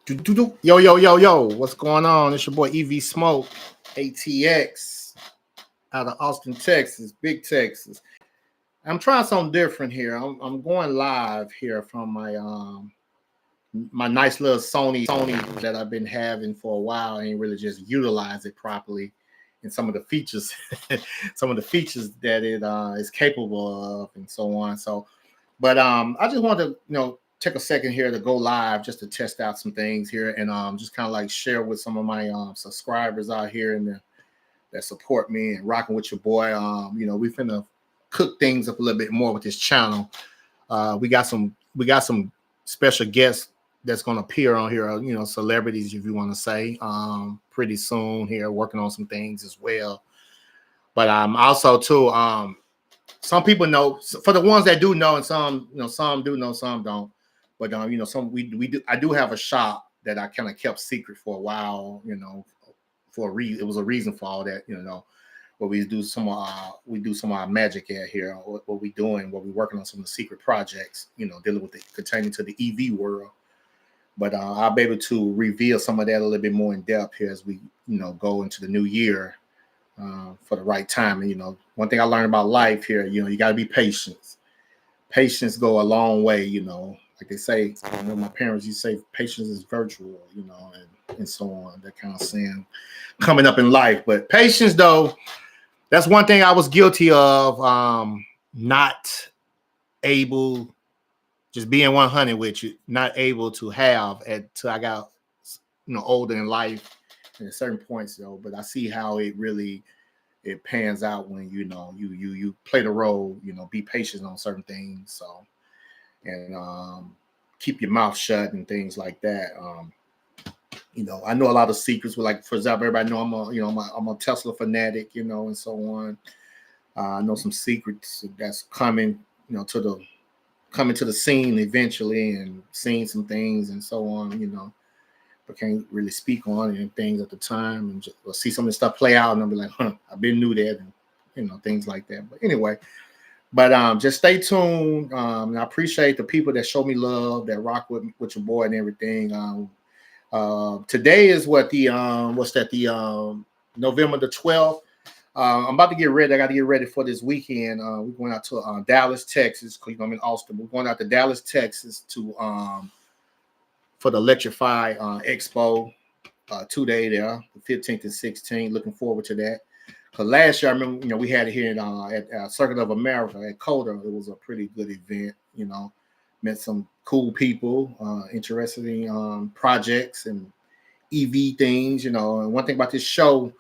Yo, yo, yo, yo, what's going on? It's your boy EVsmokeATX out of Austin, Texas, big Texas. I'm trying something different here. I'm going live here from my nice little Sony that I've been having for a while. I ain't really just utilize it properly and some of the features, some of the features that it is capable of, and so on. But I just wanted to take a second here to go live just to test out some things here and just kind of like share with some of my subscribers out here and that support me and rocking with your boy. We finna cook things up a little bit more with this channel. We got some special guests that's gonna appear on here, celebrities if you want to say, pretty soon here, working on some things as well. But also too, some people know, for the ones that do know, and some do know, some don't. But some we do. I do have a shop that I kind of kept secret for a while. For a reason. It was a reason for all that. Where we do some of our magic at here. What we doing? What we working on some of the secret projects. Dealing with pertaining to the EV world. But I'll be able to reveal some of that a little bit more in depth here as we go into the new year for the right time. And one thing I learned about life here, you got to be patient. Patience go a long way. Like they say, my parents used to say patience is virtual, and so on, that kind of saying coming up in life. But patience, though, that's one thing I was guilty of, not able, just being 100 with you, not able to have till I got, older in life and at certain points, though. But I see how it pans out when, you play the role, be patient on certain things. So, and keep your mouth shut and things like that. I know a lot of secrets. Like, for example, everybody know I'm a Tesla fanatic, and so on. I know some secrets that's coming, coming to the scene eventually, and seeing some things and so on, but can't really speak on it and things at the time, and just see some of the stuff play out, and I'll be like, I've been knew that, and things like that. But anyway. But just stay tuned. I appreciate the people that show me love, that rock with your boy and everything. Today is November the 12th. I'm about to get ready. I got to get ready for this weekend. We're going out to Dallas, Texas, because I'm in Austin. We're going out to Dallas, Texas for the Electrify Expo, 2-day there, the 15th and 16th. Looking forward to that. Because last year, I remember, we had it here at Circuit of America at Coda. It was a pretty good event, met some cool people, interested in projects and EV things, And one thing about this show,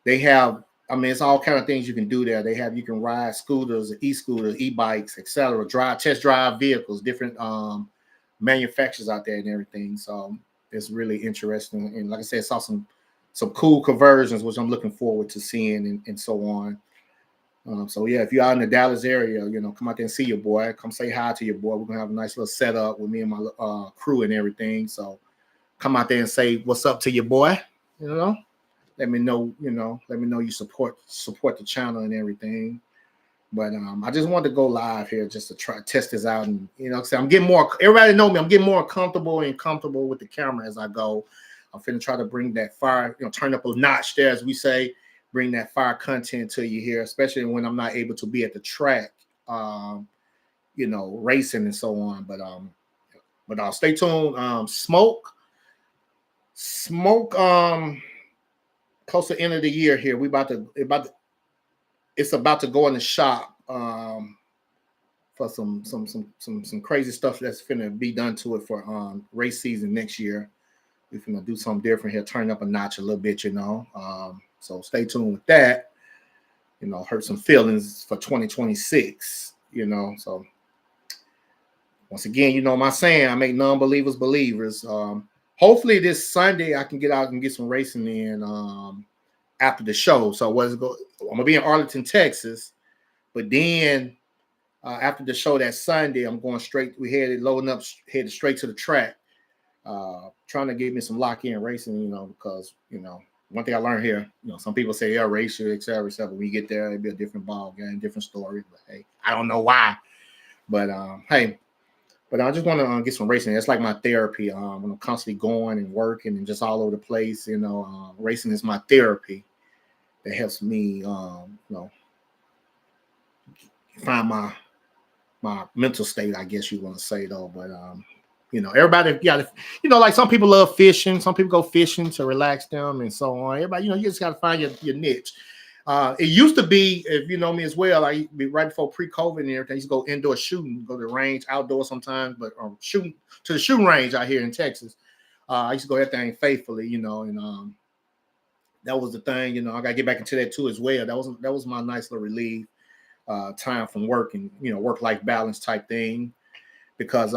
they have, it's all kind of things you can do there. You can ride scooters, e-scooters, e-bikes, etc. Test drive vehicles, different manufacturers out there and everything. So it's really interesting. And like I said, I saw some cool conversions, which I'm looking forward to seeing, and so on. So yeah, if you're out in the Dallas area, come out there and see your boy. Come say hi to your boy. We're gonna have a nice little setup with me and my crew and everything. So come out there and say what's up to your boy. Let me know. Let me know you support the channel and everything. But I just wanted to go live here just to try to test this out, and so I'm getting more. Everybody know me. I'm getting more comfortable with the camera as I go. I'm finna try to bring that fire, turn up a notch there, as we say, bring that fire content to you here, especially when I'm not able to be at the track, racing and so on. But stay tuned. Smoke, close to the end of the year here. It's about to go in the shop for some crazy stuff that's finna be done to it for race season next year. We're gonna do something different here, turn up a notch a little bit, So stay tuned with that. Hurt some feelings for 2026, So once again, my saying, I make non-believers believers. Hopefully this Sunday I can get out and get some racing in after the show. So I'm gonna be in Arlington, Texas, but then after the show that Sunday, I'm going straight. Headed straight to the track. Trying to get me some lock-in racing, because one thing I learned here, some people say, yeah, race you, et cetera. When you get there, it'll be a different ball game, different story. But hey, I don't know why. But hey, But I just want to get some racing. It's like my therapy. When I'm constantly going and working and just all over the place, racing is my therapy. That helps me, find my mental state, I guess you want to say though. But everybody, like some people love fishing. Some people go fishing to relax them and so on. Everybody, you just got to find your niche. It used to be, if you know me as well, right before pre-COVID and everything, I used to go indoor shooting, go to the range, outdoors sometimes, but shooting to the shooting range out here in Texas. I used to go that thing faithfully, and that was the thing, I got to get back into that too as well. That was my nice little relief time from work and, work-life balance type thing, because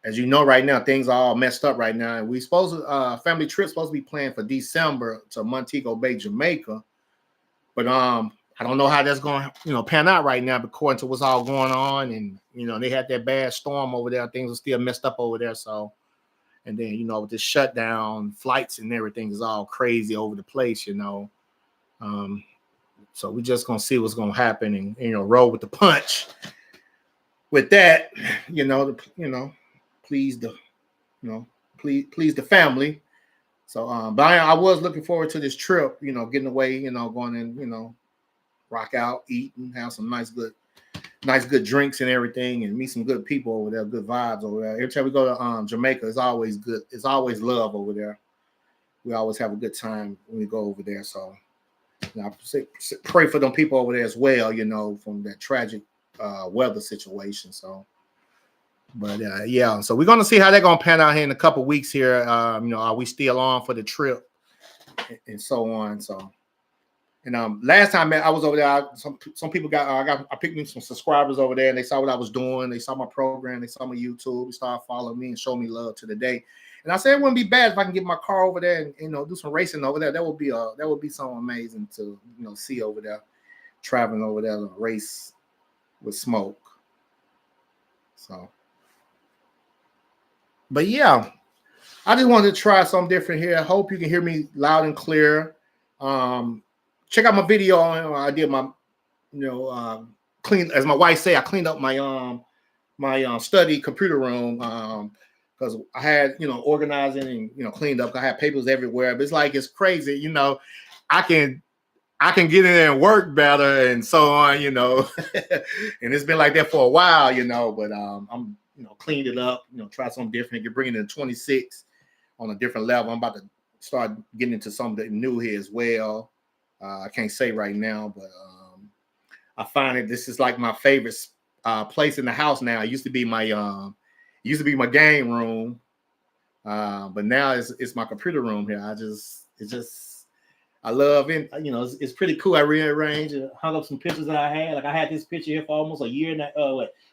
as you know, right now, things are all messed up right now. And we family trip supposed to be planned for December to Montego Bay, Jamaica. But I don't know how that's going to, pan out right now, according to what's all going on. And, they had that bad storm over there. Things are still messed up over there. So, and then, with this shutdown, flights and everything is all crazy over the place, So we just going to see what's going to happen and, roll with the punch. With that, please the family. So but I was looking forward to this trip, getting away, going and rock out, eat, and have some nice good drinks and everything, and meet some good people over there, good vibes over there. Every time we go to Jamaica, it's always good. It's always love over there. We always have a good time when we go over there. So I pray for them people over there as well, from that tragic weather situation. So but so we're gonna see how they're gonna pan out here in a couple weeks here. Are we still on for the trip and so on? So, and last time I was over there, some people I picked me some subscribers over there, and they saw what I was doing. They saw my program, they saw my YouTube, they started following me and showing me love to the day. And I said it wouldn't be bad if I can get my car over there and do some racing over there. That would be something amazing to see over there, traveling over there to race with Smoke. So. But yeah, I just wanted to try something different here. I hope you can hear me loud and clear. Check out my video. I did my, clean, as my wife say, I cleaned up my my study computer room because I had organizing and cleaned up. I had papers everywhere, but it's crazy. I can get in there and work better and so on. And it's been like that for a while. But I'm. Cleaned it up, try something different. You're bringing it to 26 on a different level. I'm about to start getting into something new here as well. I can't say right now, but I find this is like my favorite place in the house now. It used to be my game room, but now it's my computer room here. I love it. It's pretty cool. I rearranged and hung up some pictures that I had. Like I had this picture here for almost a year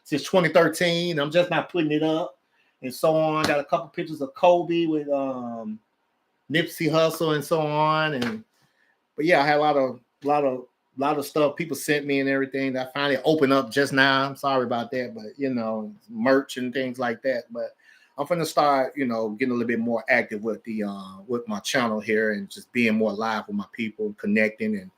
since 2013. I'm just not putting it up and so on. Got a couple pictures of Kobe with Nipsey Hussle and so on. But yeah, I had a lot of stuff people sent me and everything that I finally opened up just now. I'm sorry about that, but merch and things like that. But I'm going to start, getting a little bit more active with with my channel here and just being more live with my people, connecting. And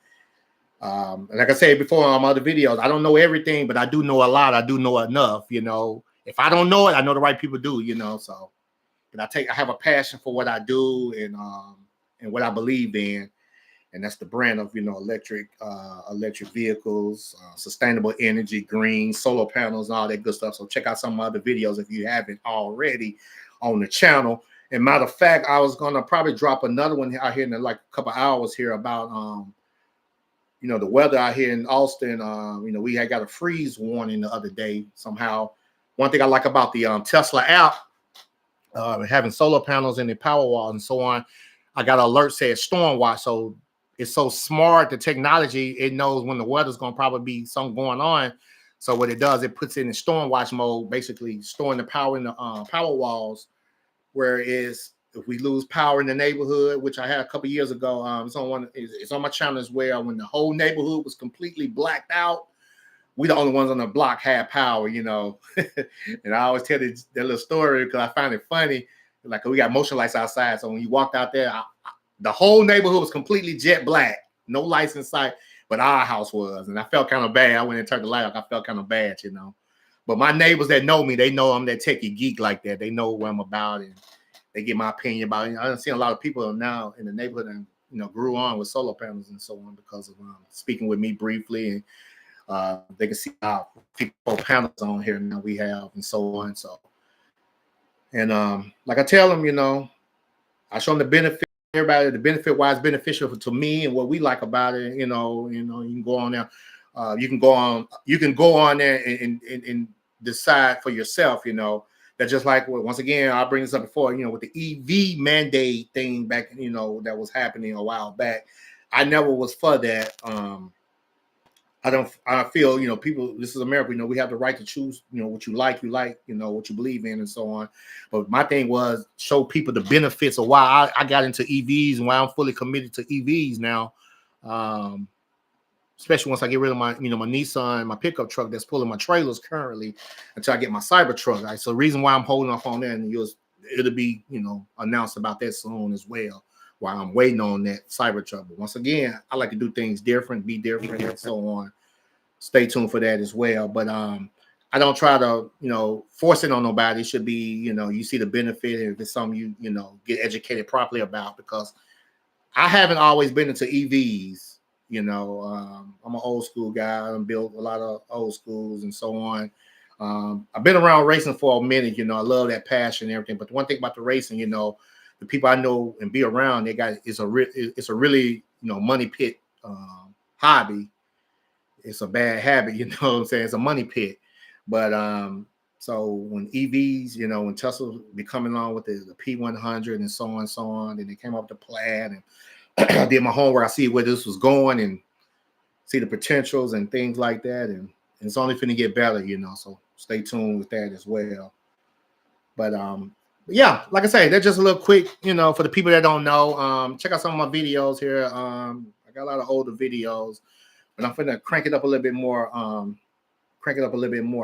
like I said before on my other videos, I don't know everything, but I do know a lot. I do know enough, If I don't know it, I know the right people do, So, but I have a passion for what I do and what I believe in. And that's the brand of, electric vehicles, sustainable energy, green, solar panels, and all that good stuff. So check out some of my other videos if you haven't already on the channel. And matter of fact, I was going to probably drop another one out here in a couple hours here about, the weather out here in Austin. We had got a freeze warning the other day somehow. One thing I like about the Tesla app, having solar panels in the power wall and so on, I got an alert saying storm watch. So it's so smart, the technology, it knows when the weather's going to probably be something going on. So what it does, it puts it in storm watch mode, basically storing the power in the power walls, whereas if we lose power in the neighborhood, which I had a couple years ago, it's on my channel as well, when the whole neighborhood was completely blacked out, we the only ones on the block had power, And I always tell that little story because I find it funny. Like we got motion lights outside, so when you walked out there, the whole neighborhood was completely jet black, no lights in sight, but our house was, and I felt kind of bad. I went and turned the light off. I felt kind of bad, But my neighbors that know me, they know I'm that techie geek like that. They know what I'm about, and they get my opinion about it. I've seen a lot of people now in the neighborhood and grew on with solar panels and so on because of speaking with me briefly, and they can see how 54 panels on here now we have and so on. So, and like I tell them, I show them the benefit. Everybody, the benefit why it's beneficial to me and what we like about it. You can go on there. You can go on there and decide for yourself. That just like once again, I'll bring this up before. With the EV mandate thing back, that was happening a while back. I never was for that. I feel, people, this is America, we have the right to choose, what you like, what you believe in and so on. But my thing was show people the benefits of why I got into EVs and why I'm fully committed to EVs now. Especially once I get rid of my, my Nissan, my pickup truck that's pulling my trailers currently until I get my cyber truck. Right? So the reason why I'm holding off on that, and it'll be, announced about that soon as well, while I'm waiting on that cyber truck. But once again, I like to do things different, be different, and so on. Stay tuned for that as well. But I don't try to, force it on nobody. It should be, you see the benefit, and if it's something you get educated properly about, because I haven't always been into EVs. I'm an old school guy. I built a lot of old schools and so on. I've been around racing for a minute. I love that passion and everything. But the one thing about the racing, the people I know and be around, it's a really money pit hobby. It's a bad habit, what I'm saying? It's a money pit. But so when EVs, when Tesla be coming on with the P100 and so on, and they came up with the Plaid, and I did my homework. I see where this was going and see the potentials and things like that. And it's only finna get better, so stay tuned with that as well. But yeah, like I say, that's just a little quick, for the people that don't know. Check out some of my videos here. I got a lot of older videos, but I'm finna crank it up a little bit more.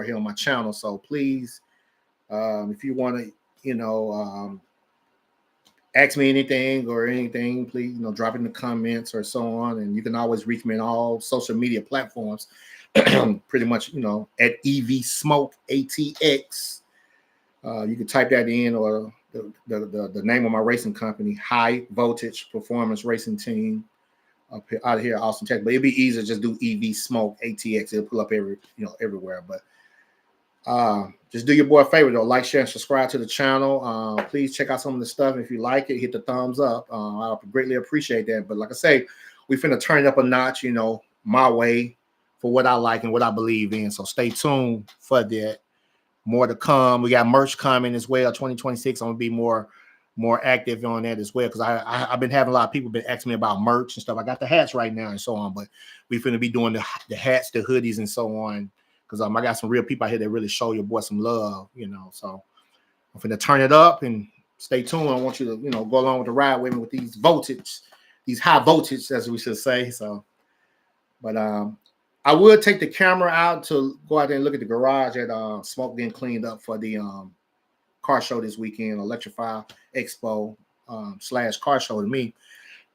Here on my channel. So please, if you want to, ask me anything, please, drop it in the comments or so on. And you can always reach me on all social media platforms, pretty much, at EVsmokeATX. You can type that in, or the name of my racing company, High Voltage Performance Racing Team, out of here, Austin, Texas. But it'd be easier, just do EVsmokeATX. It'll pull up everywhere. But just do your boy a favor though, like, share, and subscribe to the channel. Please check out some of the stuff. If you like it, hit the thumbs up. I'll greatly appreciate that. But like I say, we finna turn it up a notch, my way, for what I like and what I believe in. So stay tuned for that. More to come. We got merch coming as well. 2026. I'm gonna be more active on that as well, because I've been having a lot of people been asking me about merch and stuff. I got the hats right now and so on, but we finna be doing the hats, the hoodies, and so on. Because I got some real people out here that really show your boy some love, So I'm finna turn it up, and stay tuned. I want you to, go along with the ride with me with these high voltage, as we should say. So, but I would take the camera out to go out there and look at the garage that Smoke getting cleaned up for the car show this weekend, Electrify Expo / car show to me,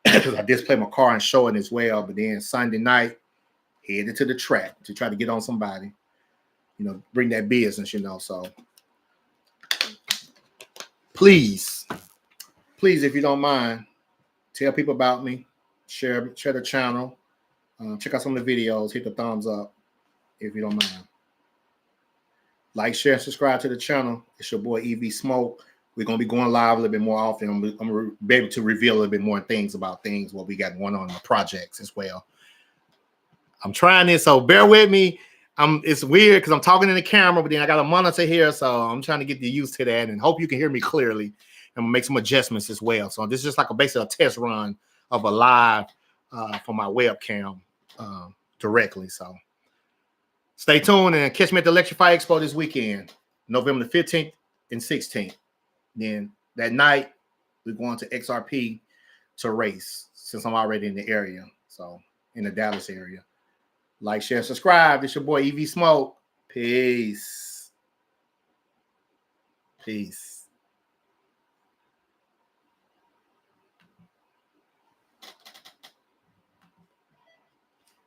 because I display my car and show it as well. But then Sunday night, headed to the track to try to get on somebody. Bring that business, So please, if you don't mind, tell people about me, share the channel, check out some of the videos, hit the thumbs up if you don't mind. Like, share, and subscribe to the channel. It's your boy EV Smoke. We're gonna be going live a little bit more often. I'm gonna be able to reveal a little bit more things about what we got going on in the projects as well. I'm trying this, so bear with me. It's weird because I'm talking in the camera, but then I got a monitor here, so I'm trying to get used to that, and hope you can hear me clearly. I'm gonna make some adjustments as well. So this is just like basically a test run of a live for my webcam directly. So stay tuned and catch me at the Electrify Expo this weekend, November the 15th and 16th. Then that night we're going to XRP to race, since I'm already in the area, so in the Dallas area. Like, share, subscribe. This your boy EV Smoke. Peace.